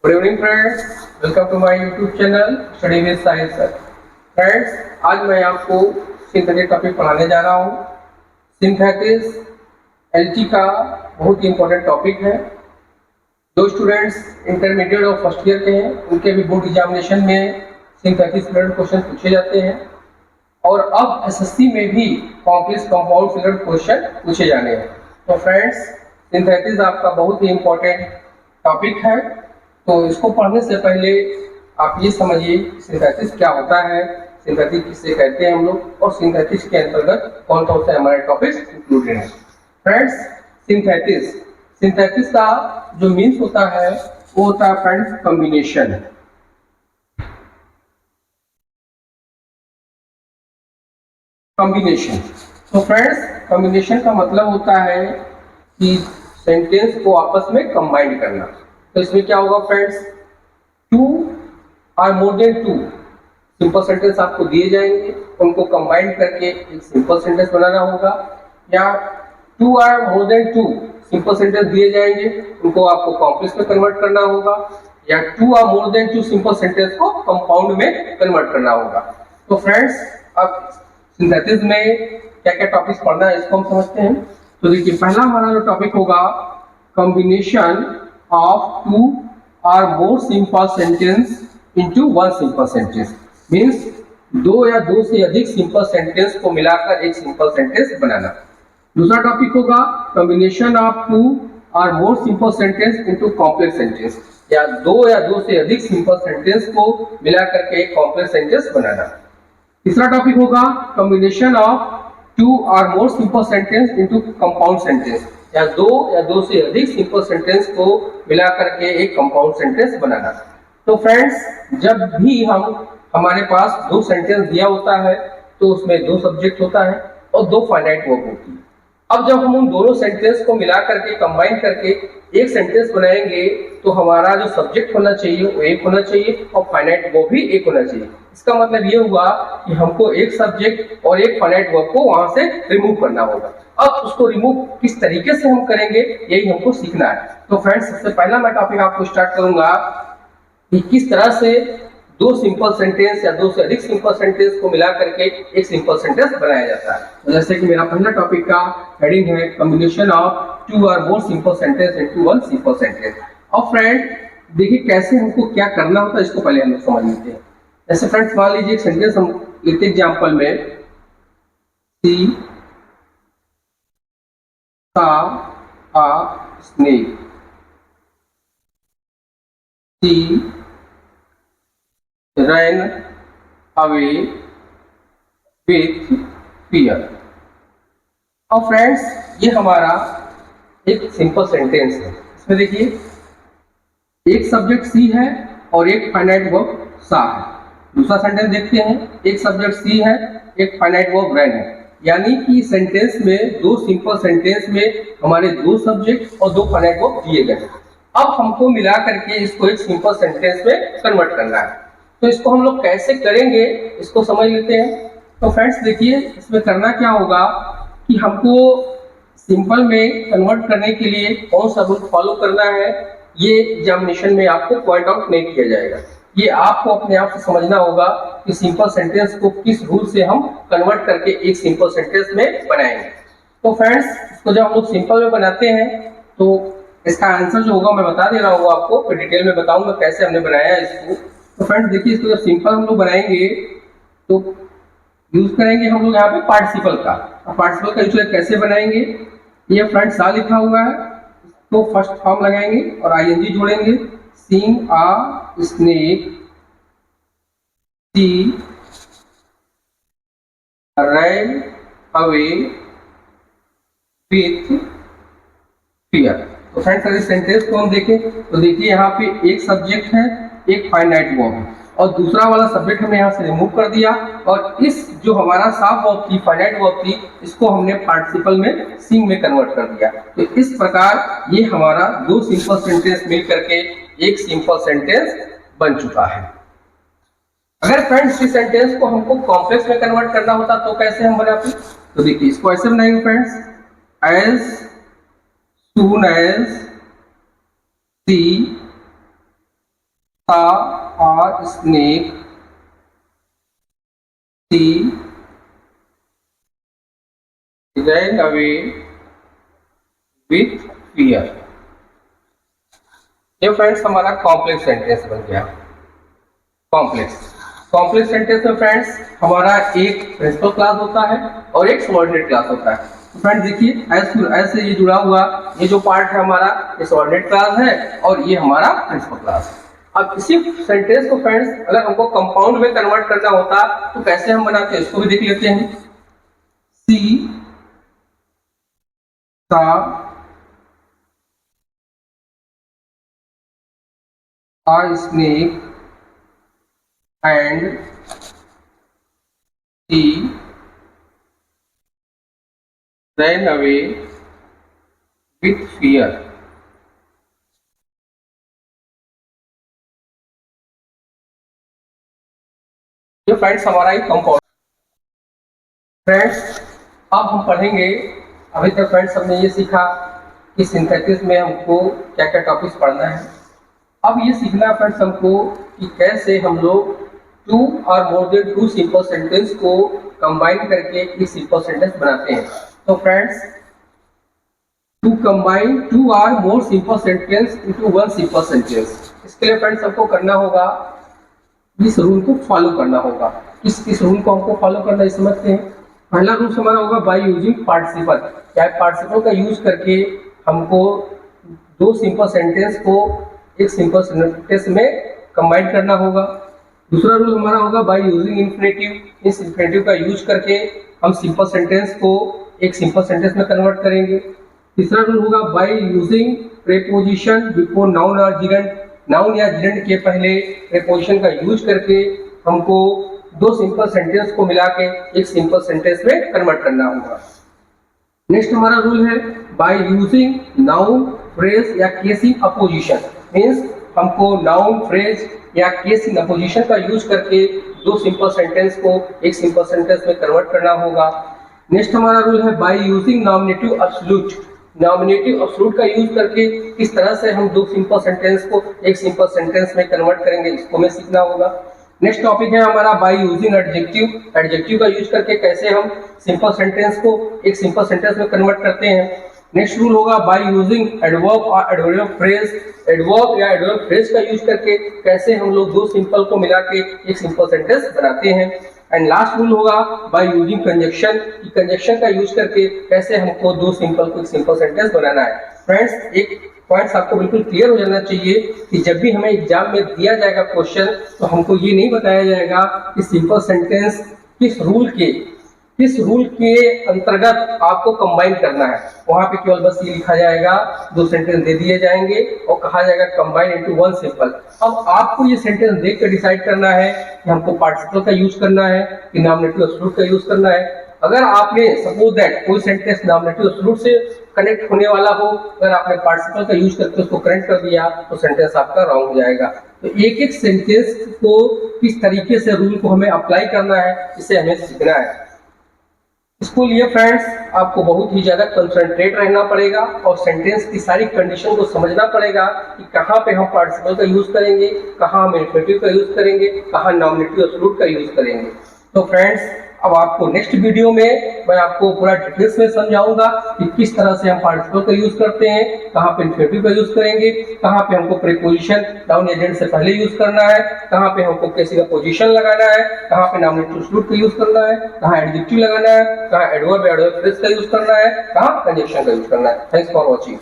Good evening friends, welcome to my YouTube channel study with science sir. Friends, आज मैं आपको synthetic topic पढ़ाने जा रहा हूँ। सिंथेसिस एलटी का बहुत ही इंपॉर्टेंट टॉपिक है। जो स्टूडेंट्स इंटरमीडिएट और फर्स्ट ईयर के हैं उनके भी बोर्ड एग्जामिनेशन में सिंथेसिस रिलेटेड क्वेश्चन पूछे जाते हैं और अब एसएससी में भी कॉम्प्लेक्स कंपाउंड रिलेटेड क्वेश्चन पूछे जाने हैं। तो फ्रेंड्स, सिंथेसिस आपका बहुत ही इंपॉर्टेंट टॉपिक है। तो इसको पढ़ने से पहले आप ये समझिए सिंथेसिस क्या होता है, सिंथेसिस किसे कहते हैं हम लोग, और सिंथेसिस के अंतर्गत कौन कौन से हमारे टॉपिक्स इंक्लूडेड हैं। फ्रेंड्स, सिंथेसिस का जो मीन्स होता है वो होता है फ्रेंड्स कॉम्बिनेशन। तो फ्रेंड्स, कॉम्बिनेशन का मतलब होता है कि सेंटेंस को आपस में कंबाइन करना। तो इसमें क्या होगा फ्रेंड्स, टू और more than two simple sentence आपको दिए जाएंगे, उनको कंबाइन करके एक सिंपल सेंटेंस बनाना होगा, या टू और more than two simple sentence दिए जाएंगे, उनको आपको कॉम्प्लेक्स में कन्वर्ट करना होगा, या टू और more than two simple sentence को कंपाउंड में कन्वर्ट करना होगा। तो फ्रेंड्स, अब सिंथेसिस में क्या क्या टॉपिक्स पढ़ना है इसको हम समझते हैं। तो देखिए, पहला हमारा जो टॉपिक होगा कॉम्बिनेशन ऑफ टू और more simple sentence into one simple sentence. Means दो या दो से अधिक सिंपल सेंटेंस को मिलाकर एक सिंपल सेंटेंस बनाना। दूसरा टॉपिक होगा कॉम्बिनेशन ऑफ टू और more simple sentence into complex sentence, या दो से अधिक सिंपल सेंटेंस को मिलाकर के एक कॉम्प्लेक्स सेंटेंस बनाना। तीसरा टॉपिक होगा कॉम्बिनेशन ऑफ टू और more simple sentence into compound sentence, या दो से अधिक सिंपल सेंटेंस को मिलाकर के एक कंपाउंड सेंटेंस बनाना। तो फ्रेंड्स, जब भी हमारे पास दो सेंटेंस दिया होता है तो उसमें दो सब्जेक्ट होता है और दो फाइनाइट वर्ब होती है। अब जब हम उन दोनों सेंटेंस को मिला करके कंबाइन करके एक सेंटेंस बनाएंगे तो हमारा जो सब्जेक्ट होना चाहिए वो एक होना चाहिए और फाइनाइट वर्ब भी एक होना चाहिए। इसका मतलब ये हुआ कि हमको एक सब्जेक्ट और एक फाइनाइट वर्ब को वहां से रिमूव करना होगा। अब उसको रिमूव किस तरीके से हम करेंगे यही हमको सीखना है। तो फ्रेंड्स, सबसे पहला मैं टॉपिक आपको स्टार्ट करूंगा कि किस तरह से दो सिंपल सेंटेंस या दो से अधिक सिंपल सेंटेंस को मिला करके एक सिंपल सेंटेंस बनाया जाता है। तो जैसे कि मेरा पहला टॉपिक का हेडिंग है कॉम्बिनेशन ऑफ टू और more simple sentence into one simple sentence. और फ्रेंड, देखिए कैसे हमको क्या करना होता है इसको पहले हम लोग समझ लेते हैं। जैसे फ्रेंड्स, मान लीजिए एक सेंटेंस हम लेते एग्जांपल में, सी saw a snake, she ran away with fear। और फ्रेंड्स, ये हमारा एक सिंपल सेंटेंस है। इसमें देखिए एक सब्जेक्ट सी है और एक फाइनाइट वर्ब सा है। दूसरा सेंटेंस देखते हैं, एक सब्जेक्ट सी है, एक फाइनाइट वर्ब रैन है। यानी कि सेंटेंस में दो सिंपल सेंटेंस में हमारे दो सब्जेक्ट और दो फाइनाइट वर्ब दिए गए। अब हमको मिला करके इसको एक सिंपल सेंटेंस में कन्वर्ट करना है। तो इसको हम लोग कैसे करेंगे इसको समझ लेते हैं। तो फ्रेंड्स देखिए, इसमें करना क्या होगा कि हमको सिंपल में कन्वर्ट करने के लिए कौन सा रूल फॉलो करना है ये एग्जामिनेशन में आपको पॉइंट आउट नहीं किया जाएगा। ये आपको अपने आप से समझना होगा कि सिंपल सेंटेंस को किस रूल से हम कन्वर्ट करके एक सिंपल सेंटेंस में बनाएंगे। तो फ्रेंड्स, इसको जब हम लोग सिंपल में बनाते हैं तो इसका आंसर जो होगा मैं बता दे रहा हूँ आपको, फिर डिटेल में बताऊंगा कैसे हमने बनाया इसको। तो फ्रेंड्स देखिए, इसको जब सिंपल हम लोग बनाएंगे तो यूज करेंगे हम लोग यहाँ पे पार्टिसिपल का। पार्टिसिपल का यूज कैसे बनाएंगे, ये फ्रेंड्स सा लिखा हुआ है, तो फर्स्ट फॉर्म लगाएंगे और आईएनजी जोड़ेंगे। Seeing a snake, she ran away with fear. तो फ्रेंड्स, अगर इस सेंटेंस को हम देखें तो देखिए यहाँ पे एक सब्जेक्ट है, एक फाइनाइट वर्ब है, और दूसरा वाला सब्जेक्ट हमने यहाँ से रिमूव कर दिया, और इस जो हमारा साफ वर्ब थी, फाइनाइट वर्ब थी, इसको हमने पार्टिसिपल में सिंग में कन्वर्ट कर दिया। तो इस प्रकार ये हमारा दो सिंपल सेंटेंस मिल करके एक सिंपल सेंटेंस बन चुका है। अगर फ्रेंड्स इस सेंटेंस को हमको कॉम्प्लेक्स में कन्वर्ट करना होता तो कैसे हम बनाते? तो देखिए इसको ऐसे बनाएंगे friends, as soon as she a snake, she ran away with fear। ये फ्रेंड्स हमारा कॉम्प्लेक्स सेंटेंस बन गया। कॉम्प्लेक्स सेंटेंस में फ्रेंड्स हमारा एक प्रिंसिपल क्लास होता है और एक सबऑर्डिनेट क्लास होता है। तो फ्रेंड्स देखिए ऐसे ये जुड़ा हुआ ये जो पार्ट है हमारा ये सबऑर्डिनेट क्लास है और ये हमारा प्रिंसिपल क्लास है। अब इसी सेंटेंस को फ्रेंड्स अगर हमको कंपाउंड में कन्वर्ट करना होता तो कैसे हम बनाते हैं इसको भी देख लेते हैं। सी सा a snake and he ran away with fear। ये फ्रेंड्स हमारा एक कंपाउंड। फ्रेंड्स अब हम पढ़ेंगे, अभी तक फ्रेंड्स हमने ये सीखा कि सिंथेसिस में हमको क्या क्या टॉपिक्स पढ़ना है। अब ये सीखना फ्रेंड्स हमको कि कैसे हम लोग टू और more than two simple sentence को कंबाइन करके एक सिंपल सेंटेंस बनाते हैं। तो फ्रेंड्स टू कंबाइन टू और more simple sentence into one simple sentence, इसके लिए फ्रेंड्स हमको करना होगा इस रूल को फॉलो करना होगा। किस रूल को हमको फॉलो करना है समझते हैं। पहला रूल हमारा होगा बाय यूजिंग पार्टिसिपल, क्या पार्टिसिपल का यूज करके हमको दो सिंपल सेंटेंस को एक सिंपल सेंटेंस में कंबाइन करना होगा। दूसरा रूल हमारा होगा बाय यूजिंग इन्फिनेटिव, इस इन्फिनेटिव का यूज करके हम सिंपल सेंटेंस को एक सिंपल सेंटेंस में कन्वर्ट करेंगे। तीसरा रूल होगा by using preposition before noun और जिरेंट, नाउन या जिरेंट के पहले प्रीपोजिशन का यूज करके हमको दो सिंपल सेंटेंस को मिला के एक सिंपल सेंटेंस में कन्वर्ट करना होगा। नेक्स्ट हमारा रूल है बाय यूजिंग नाउन फ्रेज या केस इन अपोजिशन, मीन्स हमको नाउन फ्रेज या केस इन अपोजिशन का यूज करके दो सिंपल सेंटेंस को एक सिंपल सेंटेंस में कन्वर्ट करना होगा। नेक्स्ट हमारा रूल है by using nominative absolute, nominative absolute का यूज करके किस तरह से हम दो सिंपल सेंटेंस को एक सिंपल सेंटेंस में कन्वर्ट करेंगे, इसको हमें सीखना होगा। नेक्स्ट टॉपिक है हमारा बाय यूजिंग एडजेक्टिव, एडजेक्टिव का यूज करके कैसे हम सिंपल सेंटेंस को एक सिंपल सेंटेंस में कन्वर्ट करते हैं। नेक्स्ट रूल होगा बाय यूजिंग एडवर्ब और एडवर्ब फ्रेज, एडवर्ब या एडवर्ब फ्रेज का यूज करके कैसे हम लोग दो सिंपल को मिला के एक सिंपल सेंटेंस बनाते हैं। एंड लास्ट रूल होगा बाय यूजिंग कंजक्शन, कंजक्शन का यूज करके कैसे हमको दो सिंपल को एक सिंपल सेंटेंस बनाना है। फ्रेंड्स एक पॉइंट्स आपको बिल्कुल क्लियर हो जाना चाहिए कि जब भी हमें एग्जाम में दिया जाएगा क्वेश्चन तो हमको ये नहीं बताया जाएगा कि सिंपल सेंटेंस किस रूल के अंतर्गत आपको कंबाइन करना है। वहां पे केवल बस ये लिखा जाएगा, दो सेंटेंस दे दिए जाएंगे और कहा जाएगा कंबाइन इनटू वन सिंपल। अब आपको ये सेंटेंस देख कर डिसाइड करना है कि हमको पार्टिसिपल का यूज करना है कि नॉमिनेटिव एब्सोल्यूट का यूज करना है। अगर आपने सपोज दैट कोई सेंटेंस नॉमिनेटिव एब्सोल्यूट से कनेक्ट होने वाला हो, अगर आपने पार्टिसिपल का यूज करके उसको कनेक्ट कर दिया तो सेंटेंस आपका रॉन्ग हो जाएगा। तो एक एक सेंटेंस को किस तरीके से रूल को हमें अप्लाई करना है इसे हमें सीखना है। इसको लिए फ्रेंड्स आपको बहुत ही ज्यादा कंसंट्रेट रहना पड़ेगा और सेंटेंस की सारी कंडीशन को समझना पड़ेगा कि कहाँ पे हम पार्टिसिपल का यूज करेंगे, कहाँ हम इन्फिनेटिव का यूज करेंगे, कहाँ नॉमिनेटिव एब्सोल्यूट का यूज करेंगे। तो फ्रेंड्स अब आपको नेक्स्ट वीडियो में मैं आपको पूरा डिटेल्स में समझाऊंगा कि किस तरह से हम पार्टिसिपल का यूज करते हैं, कहाँ पे इन्फिनेटिव का यूज करेंगे, कहाँ पे हमको प्रीपोजिशन नाउन एजेंट से पहले यूज करना है, कहाँ पे हमको किसी का पोजीशन लगाना है, कहाँ पे नॉमिनेटिव एब्सोल्यूट का यूज करना है, कहाँ एडजेक्टिव लगाना है, कहाँ एडवर्ब या एडवर्ब फ्रेज का यूज करना है, कहाँ कंजक्शन का यूज करना है। Thanks for watching.